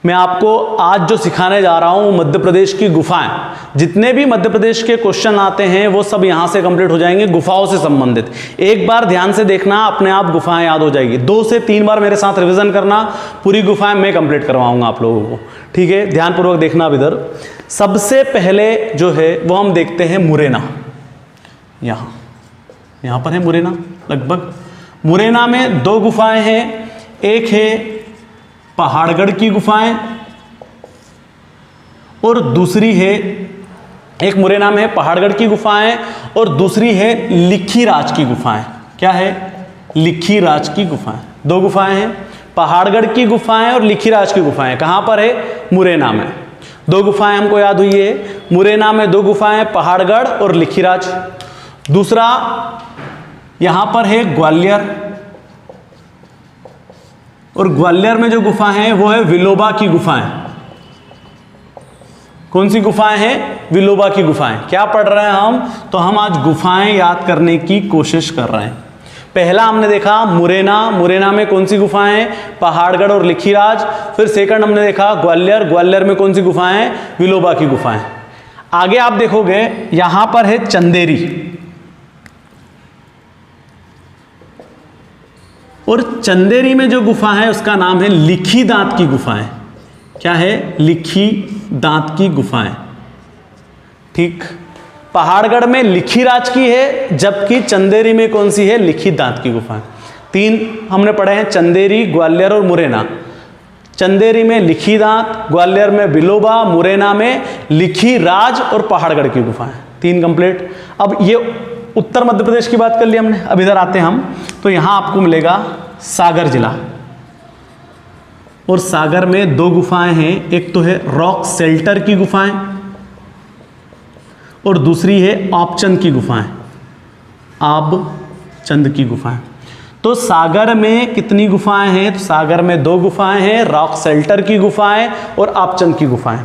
मैं आपको आज जो सिखाने जा रहा हूँ मध्य प्रदेश की गुफाएं, जितने भी मध्य प्रदेश के क्वेश्चन आते हैं वो सब यहाँ से कंप्लीट हो जाएंगे, गुफाओं से संबंधित। एक बार ध्यान से देखना, अपने आप गुफाएं याद हो जाएगी। 2 से 3 बार मेरे साथ रिवीजन करना, पूरी गुफाएं मैं कंप्लीट करवाऊंगा आप लोगों को, ठीक है। ध्यानपूर्वक देखना। अब इधर सबसे पहले जो है वो हम देखते हैं मुरैना। यहाँ पर है मुरैना। लगभग मुरैना में 2 गुफाएं हैं, एक है पहाड़गढ़ की गुफाएं और दूसरी है, एक मुरैना में है पहाड़गढ़ की गुफाएं और दूसरी है लिखीराज की गुफाएं। क्या है? लिखीराज की गुफाएं। 2 गुफाएं हैं, पहाड़गढ़ की गुफाएं और लिखीराज की गुफाएं। कहां पर है? मुरैना में। 2 गुफाएं हमको याद हुई है, मुरैना में 2 गुफाएं, पहाड़गढ़ और लिखीराज। दूसरा यहां पर है ग्वालियर, और ग्वालियर में जो गुफा है वो है विलोबा की गुफाएं। कौन सी गुफाएं हैं? विलोबा की गुफाएं। क्या पढ़ रहे हैं हम? तो हम आज गुफाएं याद करने की कोशिश कर रहे हैं। पहला हमने देखा मुरैना, मुरैना में कौन सी गुफाएं हैं? पहाड़गढ़ और लिखीराज। फिर सेकंड हमने देखा ग्वालियर, ग्वालियर में कौन सी गुफाएं हैं? विलोबा की गुफाएं। आगे आप देखोगे यहां पर है चंदेरी, और चंदेरी में जो गुफा है उसका नाम है लिखी दांत की गुफाएं। क्या है? लिखी दांत की गुफाएं, ठीक। पहाड़गढ़ में लिखीराज की है, जबकि चंदेरी में कौन सी है? लिखी दांत की गुफाएं। 3 हमने पढ़े हैं, चंदेरी, ग्वालियर और मुरैना। चंदेरी में लिखी दांत, ग्वालियर में विलोबा, मुरैना में लिखीराज और पहाड़गढ़ की गुफाएं। 3 कंप्लीट। अब ये उत्तर मध्य प्रदेश की बात कर ली हमने। अब इधर आते हैं हम, तो यहां आपको मिलेगा सागर जिला, और सागर में 2 गुफाएं हैं। एक तो है रॉक शेल्टर की गुफाएं और दूसरी है आपचंद की गुफाएं। आबचंद की गुफाएं। तो सागर में कितनी गुफाएं हैं? तो सागर में 2 गुफाएं हैं, रॉक शेल्टर की गुफाएं और आपचंद की गुफाएं।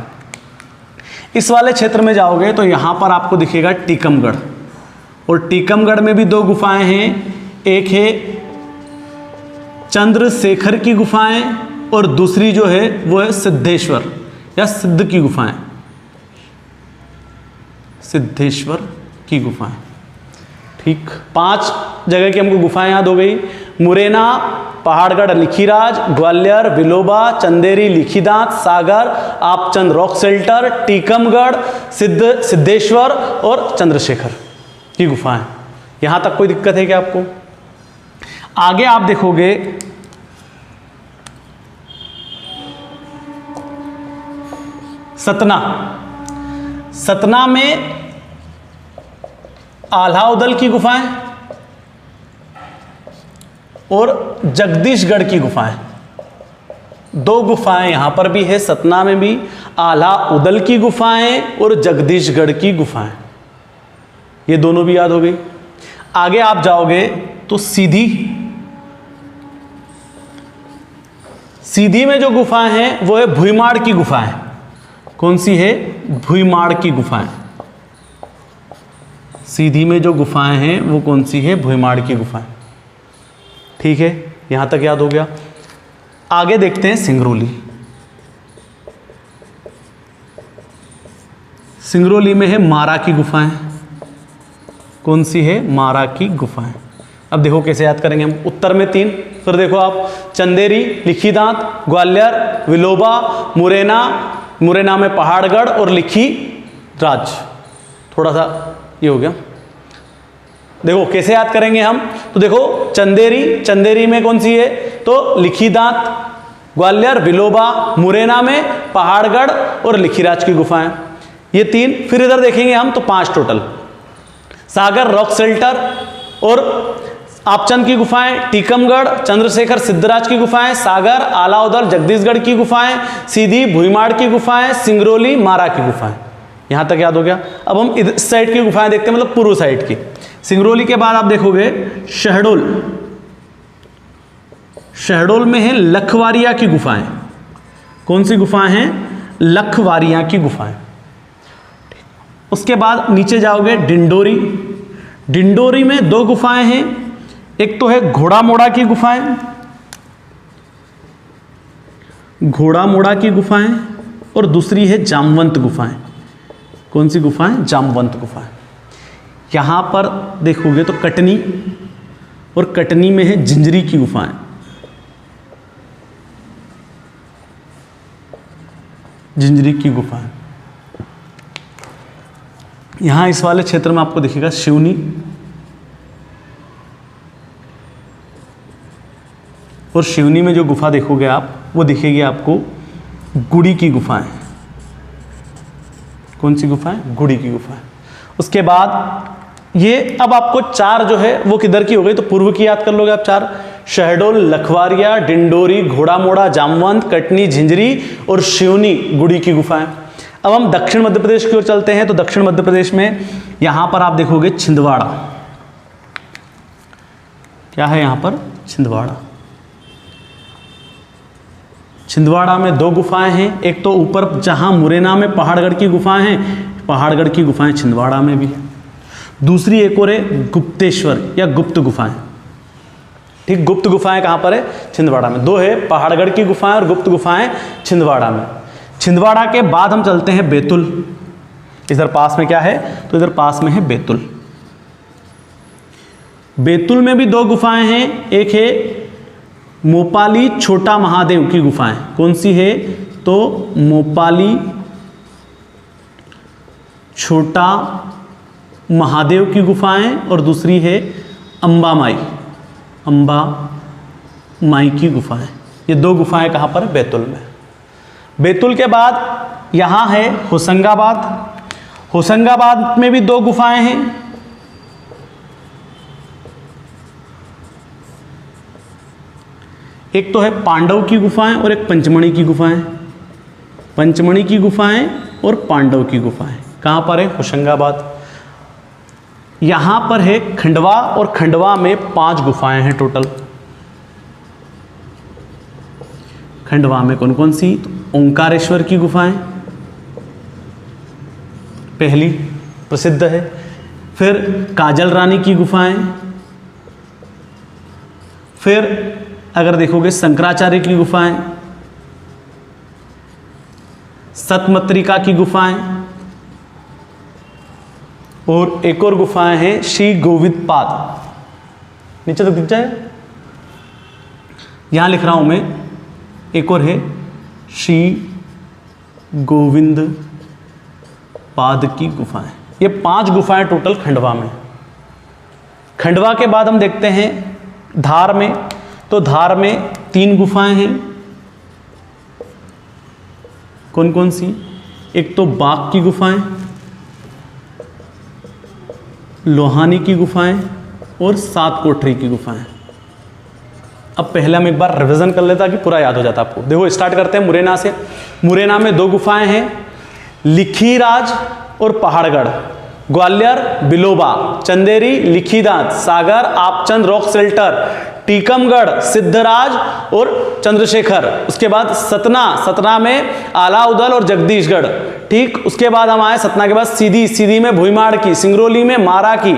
इस वाले क्षेत्र में जाओगे तो यहां पर आपको दिखेगा टीकमगढ़, और टीकमगढ़ में भी 2 गुफाएं हैं। एक है चंद्रशेखर की गुफाएं और दूसरी जो है वो है सिद्धेश्वर या सिद्ध की गुफाएं। सिद्धेश्वर की गुफाएं, ठीक। 5 जगह की हमको गुफाएं याद हो गई। मुरैना, पहाड़गढ़, लिखीराज, ग्वालियर, विलोबा, चंदेरी, लिखीदांत, सागर, आपचंद, रॉक शेल्टर, टीकमगढ़, सिद्धेश्वर और चंद्रशेखर की गुफाएं। यहां तक कोई दिक्कत है क्या आपको? आगे आप देखोगे सतना। सतना में आल्हाउदल की गुफाएं और जगदीशगढ़ की गुफाएं। 2 गुफाएं यहां पर भी है, सतना में भी आल्हाउदल की गुफाएं और जगदीशगढ़ की गुफाएं। ये दोनों भी याद हो गई। आगे आप जाओगे तो सीधी में जो गुफाएं हैं वो है भुईमाड़ की गुफाएं। कौन सी है? भुईमाड़ की गुफाएं। सीधी में जो गुफाएं हैं वो कौन सी है? भुईमाड़ की गुफाएं, ठीक है। यहां तक याद हो गया। आगे देखते हैं सिंगरौली। सिंगरौली में है मारा की गुफाएं। कौन सी है? मारा की गुफाएं। अब देखो कैसे याद करेंगे हम। उत्तर में 3, फिर देखो आप चंदेरी, लिखीदांत, ग्वालियर, विलोबा, मुरैना, मुरैना में पहाड़गढ़ और लिखीराज। थोड़ा सा ये हो गया। देखो कैसे याद करेंगे हम। तो देखो चंदेरी, चंदेरी में कौन सी है? तो लिखीदांत, ग्वालियर, विलोबा, मुरैना में पहाड़गढ़ और लिखीराज की गुफाएं। ये 3। फिर इधर देखेंगे हम तो 5 टोटल। सागर, रॉक शेल्टर और आपचंद की गुफाएं, टीकमगढ़, चंद्रशेखर, सिद्धराज की गुफाएं, सागर, आल्हाउदल, जगदीशगढ़ की गुफाएं, सीधी भुईमाड़ की गुफाएं, सिंगरौली, मारा की गुफाएं। यहां तक याद हो गया। अब हम इस साइड की गुफाएं देखते हैं, मतलब पूर्व साइड की। सिंगरौली के बाद आप देखोगे शहडोल। शहडोल में है लखवारिया की गुफाएं। कौन सी गुफाएं हैं? लखवारिया की गुफाएं। उसके बाद नीचे जाओगे डिंडोरी। डिंडोरी में 2 गुफाएं हैं। एक तो है घोड़ा मोड़ा की गुफाएं घोड़ा मोड़ा की गुफाएं और दूसरी है जामवंत गुफाएं। कौन सी गुफाएं? जामवंत गुफाएं। यहाँ पर देखोगे तो कटनी, और कटनी में है झिंझरी की गुफाएं। झिंझरी की गुफाएं। यहाँ इस वाले क्षेत्र में आपको दिखेगा शिवनी, और शिवनी में जो गुफा देखोगे आप, वो दिखेगी आपको गुड़ी की गुफाएं। कौन सी गुफाएं? गुड़ी की गुफाएं। उसके बाद ये अब आपको चार जो है वो किधर की हो गई, तो पूर्व की याद कर लोगे आप चार, शहडोल, लखवारिया, डिंडोरी, घोड़ा मोड़ा, जामवंत, कटनी, झिंझरी और शिवनी गुड़ी की गुफाएं। अब हम दक्षिण मध्य प्रदेश की ओर चलते हैं, तो दक्षिण मध्य प्रदेश में यहां पर आप देखोगे छिंदवाड़ा। क्या है यहां पर? छिंदवाड़ा। छिंदवाड़ा में दो गुफाएं हैं, एक तो ऊपर जहां मुरैना में पहाड़गढ़ की गुफाएं हैं, पहाड़गढ़ की गुफाएं छिंदवाड़ा में भी है। दूसरी एक और है गुप्तेश्वर या गुप्त गुफाएं। ठीक, गुप्त गुफाएं कहां पर है? छिंदवाड़ा में। दो है, पहाड़गढ़ की गुफाएं और गुप्त गुफाएं छिंदवाड़ा में। छिंदवाड़ा के बाद हम चलते हैं बैतुल। इधर पास में क्या है? तो इधर पास में है बैतुल। बैतुल में भी दो गुफाएं हैं, एक है मोपाली छोटा महादेव की गुफाएं। कौन सी है? तो मोपाली छोटा महादेव की गुफाएं, और दूसरी है अंबा माई की गुफाएं। ये दो गुफाएं कहां पर? बैतुल में। बैतुल के बाद यहां है होशंगाबाद। होशंगाबाद में भी दो गुफाएं हैं, एक तो है पांडव की गुफाएं और एक पंचमणि की गुफाएं। पंचमणि की गुफाएं और पांडव की गुफाएं कहां पर है? होशंगाबाद। यहां पर है खंडवा, और खंडवा में 5 गुफाएं हैं टोटल। खंडवा में कौन कौन सी? तो ओंकारेश्वर की गुफाएं पहली प्रसिद्ध है, फिर काजल रानी की गुफाएं, फिर अगर देखोगे शंकराचार्य की गुफाएं, सतमत्रिका की गुफाएं, और एक और गुफाएं हैं श्री गोविंद पाद। नीचे तो दिख जाए, यहां लिख रहा हूं मैं, एक और है श्री गोविंद पाद की गुफाएं। ये 5 गुफाएं टोटल खंडवा में। खंडवा के बाद हम देखते हैं धार में, तो धार में 3 गुफाएं हैं। कौन कौन सी? एक तो बाघ की गुफाएं, लोहानी की गुफाएं और 7 कोठरी की गुफाएं। अब पहले हम एक बार रिवीजन कर लेते हैं ताकि पूरा याद हो जाता आपको। देखो, स्टार्ट करते हैं मुरैना से। मुरैना में 2 गुफाएं हैं, लिखीराज और पहाड़गढ़। ग्वालियर बिलोबा, चंदेरी, लिखीदांत, सागर आपचंद रॉक शेल्टर, टीकमगढ़ सिद्धराज और चंद्रशेखर। उसके बाद सतना में आलाउदल और जगदीशगढ़। ठीक, उसके बाद हम आए सतना के बाद सीधी में भुईमाड़ की, सिंगरौली में मारा की।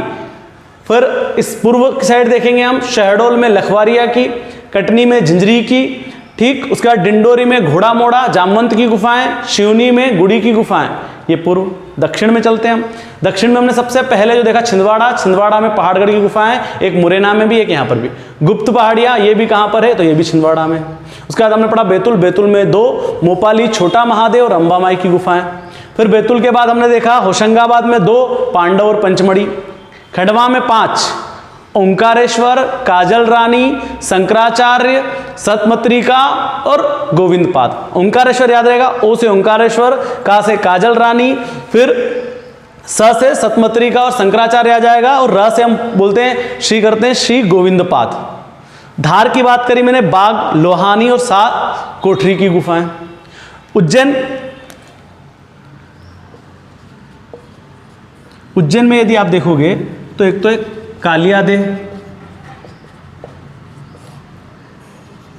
फिर इस पूर्व की साइड देखेंगे हम, शहडोल में लखवारिया की, कटनी में झिंझरी की। ठीक, उसके बाद डिंडोरी में घोड़ा मोड़ा, जामवंत की गुफाएं, शिवनी में गुड़ी की गुफाएं। ये पूर्व। दक्षिण में चलते हैं हम। दक्षिण में हमने सबसे पहले जो देखा छिंदवाड़ा में पहाड़गढ़ की गुफाएं, एक मुरैना में भी, एक यहाँ पर भी। गुप्त पहाड़ियाँ, ये भी कहाँ पर है? तो ये भी छिंदवाड़ा में। उसके बाद हमने पढ़ा बैतुल में 2, मोपाली छोटा महादेव और अंबामाई की गुफाएं। फिर बैतुल के बाद हमने देखा होशंगाबाद में 2, पांडव और पंचमढ़ी। खंडवा में 5, ओंकारेश्वर, काजल रानी, शंकराचार्य, सतमत्रिका और गोविंद पाद। ओंकारेश्वर याद रहेगा, ओ से ओंकारेश्वर, का से काजल रानी, फिर स से सतमत्रिका और शंकराचार्य आ जाएगा, और र से हम बोलते हैं श्री, करते हैं श्री गोविंद पाद। धार की बात करी मैंने, बाघ, लोहानी और 7 कोठरी की गुफाएं। उज्जैन में यदि आप देखोगे तो एक कालियादेह,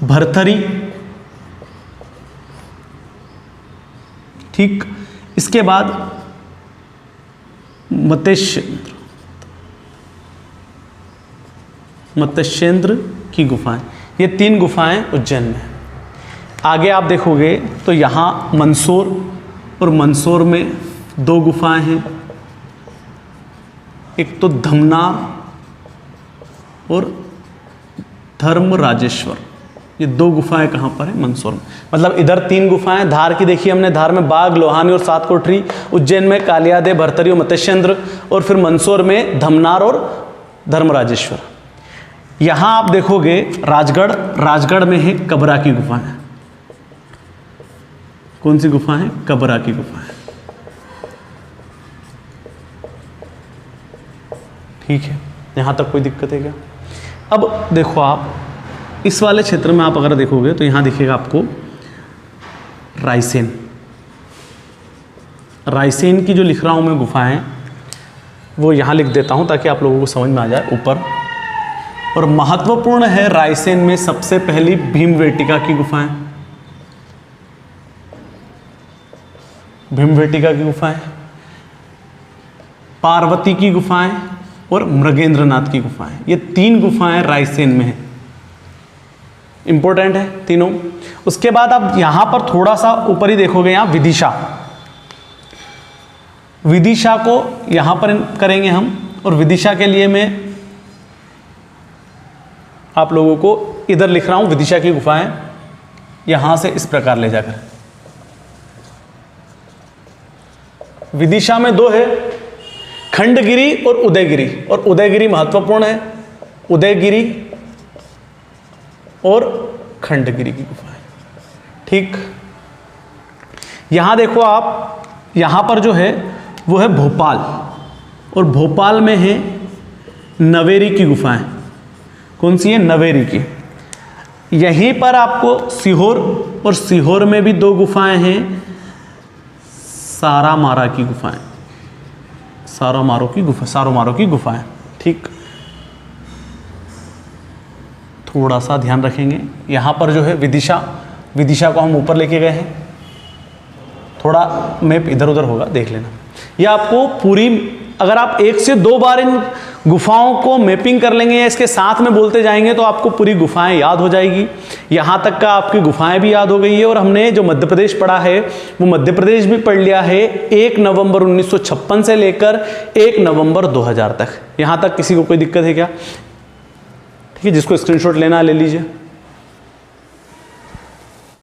भरथरी। ठीक, इसके बाद मत्स्येंद्र की गुफाएं। ये 3 गुफाएं उज्जैन में। आगे आप देखोगे तो यहाँ मंदसौर, और मंदसौर में 2 गुफाएं हैं, एक तो धमनार और धर्मराजेश्वर। ये 2 गुफाएं कहाँ पर है? मंदसौर में। मतलब इधर 3 गुफाएं, धार की देखी हमने, धार में बाघ, लोहानी और 7 कोठरी, उज्जैन में कालियादेव, भरतरी और मत्स्येंद्र, और फिर मंदसौर में धमनार और धर्मराजेश्वर। यहाँ आप देखोगे राजगढ़, राजगढ़ में है कबरा की गुफाएं। कौन सी गुफा है? कबरा की गुफाएं। ठीक है, यहाँ तक कोई दिक्कत है क्या? अब देखो आप इस वाले क्षेत्र में आप अगर देखोगे तो यहाँ दिखेगा आपको रायसेन। रायसेन की जो लिख रहा हूँ मैं गुफाएं, वो यहाँ लिख देता हूँ ताकि आप लोगों को समझ में आ जाए ऊपर। और महत्वपूर्ण है रायसेन में सबसे पहली भीमवेटिका की गुफाएं, भीमवेटिका की गुफाएं, पार्वती की गुफाएं और मृगेंद्रनाथ की गुफाएं। ये 3 गुफाएं रायसेन में हैं, इंपॉर्टेंट है तीनों। उसके बाद आप यहां पर थोड़ा सा ऊपर ही देखोगे, यहां विदिशा, विदिशा को यहां पर करेंगे हम। और विदिशा के लिए मैं आप लोगों को इधर लिख रहा हूं, विदिशा की गुफाएं यहां से इस प्रकार ले जाकर। विदिशा में 2 है, खंडगिरी और उदयगिरी। और उदयगिरी महत्वपूर्ण है, उदयगिरी और खंडगिरी की गुफाएं। ठीक, यहां देखो आप, यहां पर जो है वो है भोपाल, और भोपाल में है नवेरी की गुफाएं। कौन सी है? नवेरी की। यहीं पर आपको सीहोर, और सीहोर में भी 2 गुफाएं हैं, सारामारा की गुफाएं, सारोमारो की गुफाएं। ठीक, थोड़ा सा ध्यान रखेंगे। यहाँ पर जो है विदिशा, विदिशा को हम ऊपर लेके गए हैं, थोड़ा मैप इधर उधर होगा, देख लेना। यह आपको पूरी, अगर आप 1 से 2 बार इन गुफाओं को मैपिंग कर लेंगे या इसके साथ में बोलते जाएंगे तो आपको पूरी गुफाएं याद हो जाएगी। यहाँ तक का आपकी गुफाएं भी याद हो गई है। और हमने जो मध्य प्रदेश पढ़ा है वो मध्य प्रदेश भी पढ़ लिया है 1 नवंबर 1956 से लेकर 1 नवंबर 2000 तक। यहाँ तक किसी को कोई दिक्कत है क्या? ठीक है, जिसको स्क्रीनशॉट लेना ले लीजिए।